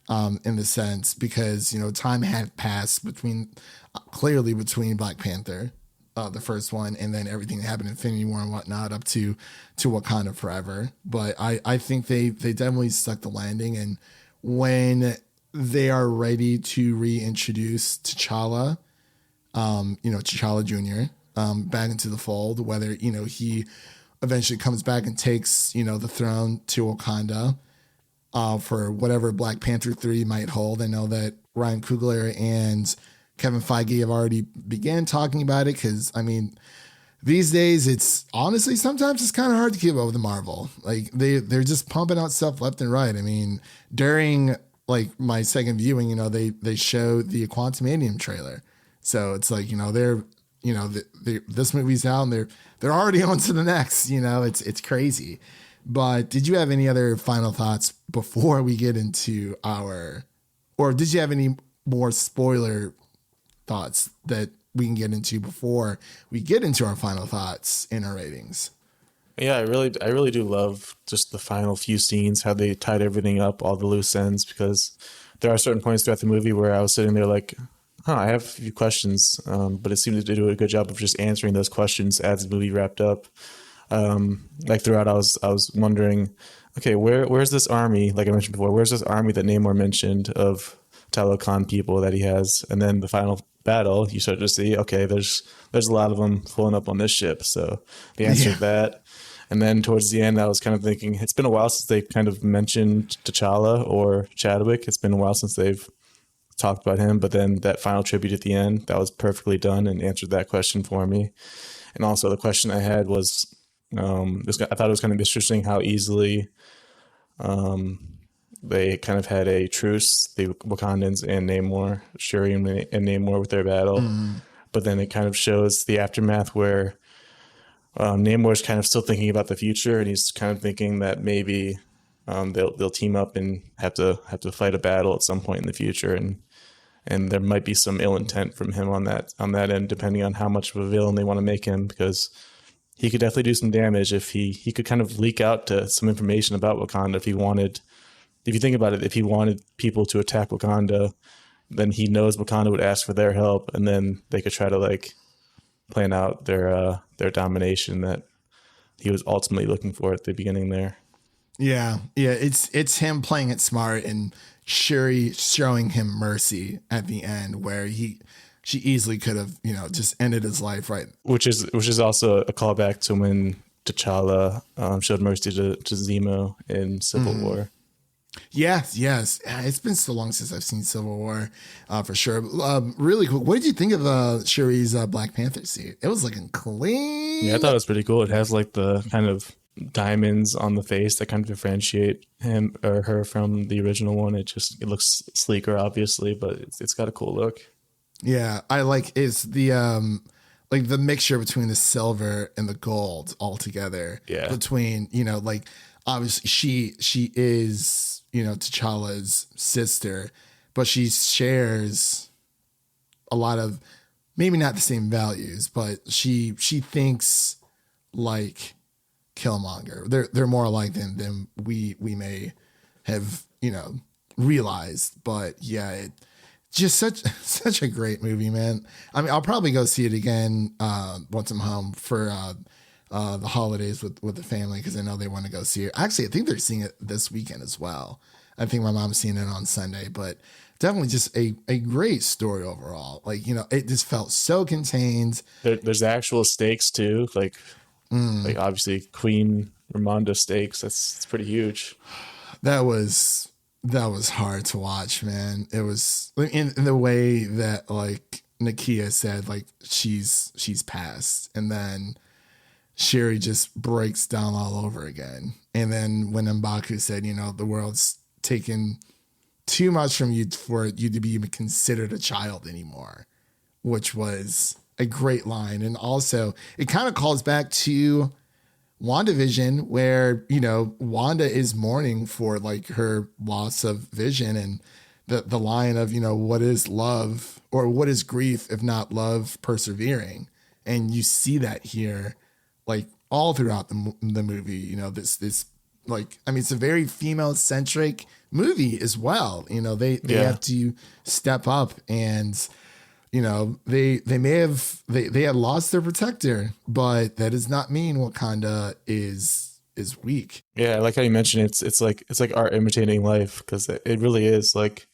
in the sense, because time had passed between Black Panther, the first one, and then everything that happened in Infinity War and whatnot up to Wakanda Forever. But I think they definitely stuck the landing, and when they are ready to reintroduce T'Challa, T'Challa Jr. Back into the fold, whether he eventually comes back and takes, the throne to Wakanda for whatever Black Panther 3 might hold. I know that Ryan Coogler and Kevin Feige have already began talking about it, because, I mean, these days it's honestly, sometimes it's kind of hard to keep up with Marvel. Like they're just pumping out stuff left and right. I mean, during like my second viewing, they showed the Quantumanium trailer. So it's like, this movie's out and they're already on to the next, it's crazy. But did you have any other final thoughts before we get into or did you have any more spoiler thoughts that we can get into before we get into our final thoughts and our ratings? Yeah, I really do love just the final few scenes, how they tied everything up, all the loose ends, because there are certain points throughout the movie where I was sitting there like, I have a few questions, but it seemed to do a good job of just answering those questions as the movie wrapped up. Like throughout, I was wondering, okay, where's this army? Like I mentioned before, where's this army that Namor mentioned of Talokan people that he has? And then the final battle, you start to see, okay, there's a lot of them pulling up on this ship. So the answer to that. And then towards the end, I was kind of thinking, it's been a while since they kind of mentioned T'Challa or Chadwick. It's been a while since they've talked about him. But then that final tribute at the end, that was perfectly done and answered that question for me. And also the question I had was, I thought it was kind of interesting how easily they kind of had a truce, the Wakandans and Namor, Shuri and Namor with their battle. But then it kind of shows the aftermath where Namor's kind of still thinking about the future, and he's kind of thinking that maybe they'll team up and have to fight a battle at some point in the future, and there might be some ill intent from him on that end, depending on how much of a villain they want to make him, because he could definitely do some damage if he could kind of leak out to some information about Wakanda if he wanted. If you think about it, if he wanted people to attack Wakanda, then he knows Wakanda would ask for their help, and then they could try to like plan out their domination that he was ultimately looking for at the beginning there. Yeah. It's him playing it smart and Shuri showing him mercy at the end, where she easily could have, just ended his life, right? Which is also a callback to when T'Challa showed mercy to Zemo in Civil War. Yes. It's been so long since I've seen Civil War, for sure. Really cool. What did you think of Shuri's Black Panther suit? It was looking clean. Yeah, I thought it was pretty cool. It has like the kind of diamonds on the face that kind of differentiate him or her from the original one. It looks sleeker, obviously, but it's got a cool look. Yeah, I like it's the like the mixture between the silver and the gold all together. Yeah. Between, like obviously she is, T'Challa's sister, but she shares a lot of maybe not the same values, but she thinks like Killmonger. They're more alike than we may have, realized. But yeah, just such a great movie, man. I mean, I'll probably go see it again once I'm home for the holidays with the family, because I know they want to go see it. Actually, I think they're seeing it this weekend as well. I think my mom's seeing it on Sunday, but definitely just a great story overall. Like, it just felt so contained. There's actual stakes too, like obviously Queen Ramonda stakes. That's pretty huge. That was hard to watch, man. It was in the way that like Nakia said, like she's passed, and then Shuri just breaks down all over again. And then when M'Baku said, the world's taken too much from you for you to be even considered a child anymore, which was a great line. And also it kind of calls back to WandaVision, where, Wanda is mourning for like her loss of vision, and the line of, what is love, or what is grief if not love persevering? And you see that here, like all throughout the movie, this like, I mean, it's a very female centric movie as well. They have to step up, and, they had lost their protector, but that does not mean Wakanda is weak. Yeah, like how you mentioned, it's like art imitating life, because it really is. Like,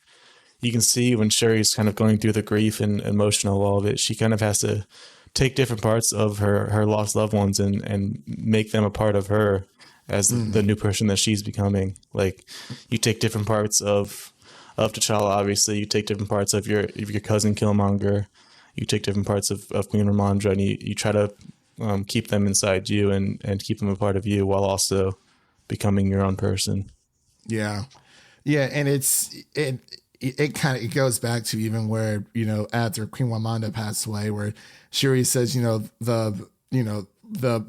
you can see when Shuri's kind of going through the grief and emotional of all of it, she kind of has to take different parts of her lost loved ones and make them a part of her as the new person that she's becoming. Like, you take different parts of T'Challa, obviously. You take different parts of your cousin Killmonger. You take different parts of Queen Ramonda, and you try to keep them inside you and keep them a part of you, while also becoming your own person. Yeah, and it kind of goes back to even where, after Queen Ramonda passed away, where Shuri says, the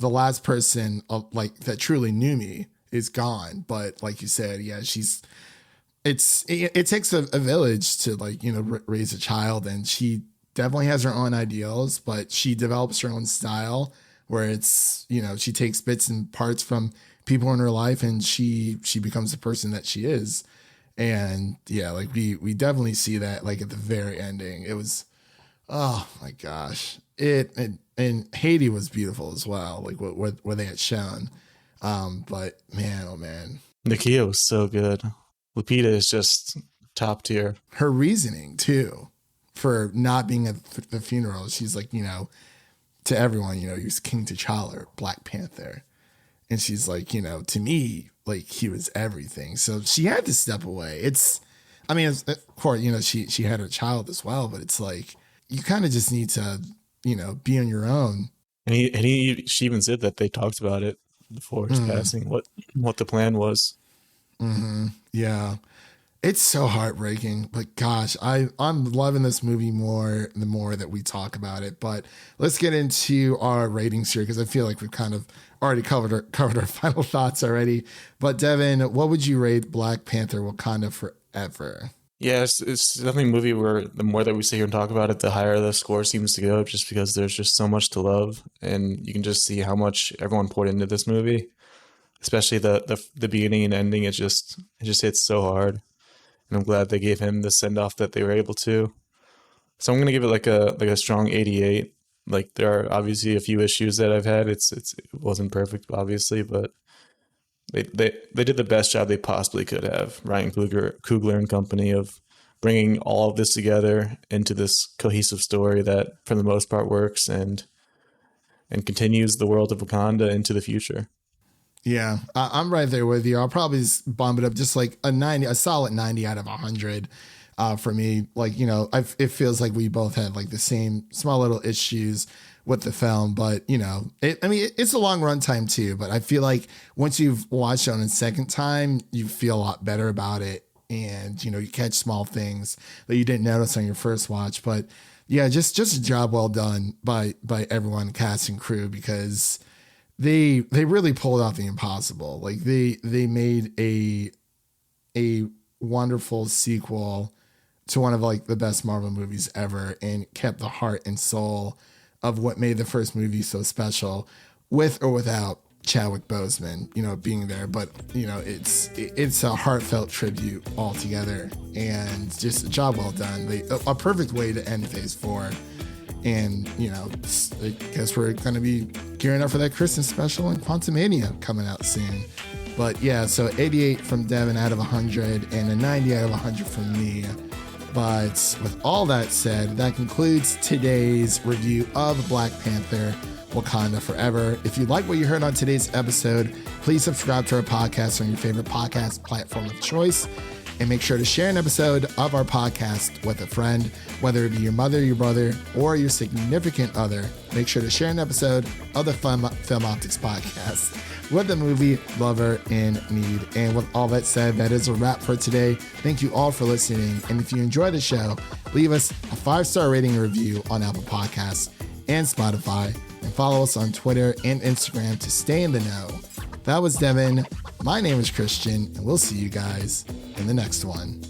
last person like that truly knew me is gone. But like you said, yeah, it takes a village to like, raise a child, and she definitely has her own ideals, but she develops her own style, where it's, you know, she takes bits and parts from people in her life and she becomes the person that she is. And yeah, like we definitely see that like at the very ending. It was, oh my gosh. And Haiti was beautiful as well, like what they had shown. But man, oh man. Nakia was so good. Lupita is just top tier. Her reasoning too for not being at the funeral. She's like, you know, to everyone, you know, he was King T'Challa, Black Panther. And she's like, you know, to me, like he was everything. So she had to step away. Of course, you know, she had her child as well, but it's like, you kind of just need to, you know, be on your own. And she even said that they talked about it before his passing, what the plan was. Mm-hmm. Yeah. It's so heartbreaking, but gosh, I'm loving this movie more the more that we talk about it. But let's get into our ratings here, because I feel like we've kind of already covered our final thoughts already. But Devin, what would you rate Black Panther: Wakanda Forever? Yeah, it's definitely a movie where the more that we sit here and talk about it, the higher the score seems to go, just because there's just so much to love, and you can just see how much everyone poured into this movie, especially the beginning and ending. It just hits so hard. And I'm glad they gave him the send-off that they were able to. So I'm going to give it like a strong 88. Like, there are obviously a few issues that I've had. It wasn't perfect, obviously, but they did the best job they possibly could have. Ryan Coogler and company, of bringing all of this together into this cohesive story that, for the most part, works and continues the world of Wakanda into the future. Yeah, I'm right there with you. I'll probably bump it up just like a solid 90 out of 100 for me. Like, you know, it feels like we both had like the same small little issues with the film, but you know, it's a long run time too, but I feel like once you've watched it on a second time, you feel a lot better about it. And, you know, you catch small things that you didn't notice on your first watch. But yeah, just a job well done by everyone, cast and crew, because they really pulled off the impossible. Like they made a wonderful sequel to one of like the best Marvel movies ever, and kept the heart and soul of what made the first movie so special, with or without Chadwick Boseman, you know, being there. But you know, it's a heartfelt tribute altogether, and just a job well done. A perfect way to end Phase 4. And, you know, I guess we're going to be gearing up for that Christmas special and Quantumania coming out soon. But yeah, so 88 from Devin out of 100 and a 90 out of 100 from me. But with all that said, that concludes today's review of Black Panther: Wakanda Forever. If you like what you heard on today's episode, please subscribe to our podcast on your favorite podcast platform of choice. And make sure to share an episode of our podcast with a friend, whether it be your mother, your brother, or your significant other. Make sure to share an episode of the Film Optix podcast with a movie lover in need. And with all that said, that is a wrap for today. Thank you all for listening. And if you enjoy the show, leave us a 5-star rating and review on Apple Podcasts and Spotify. And follow us on Twitter and Instagram to stay in the know. That was Devin. My name is Christian, and we'll see you guys in the next one.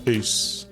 Peace.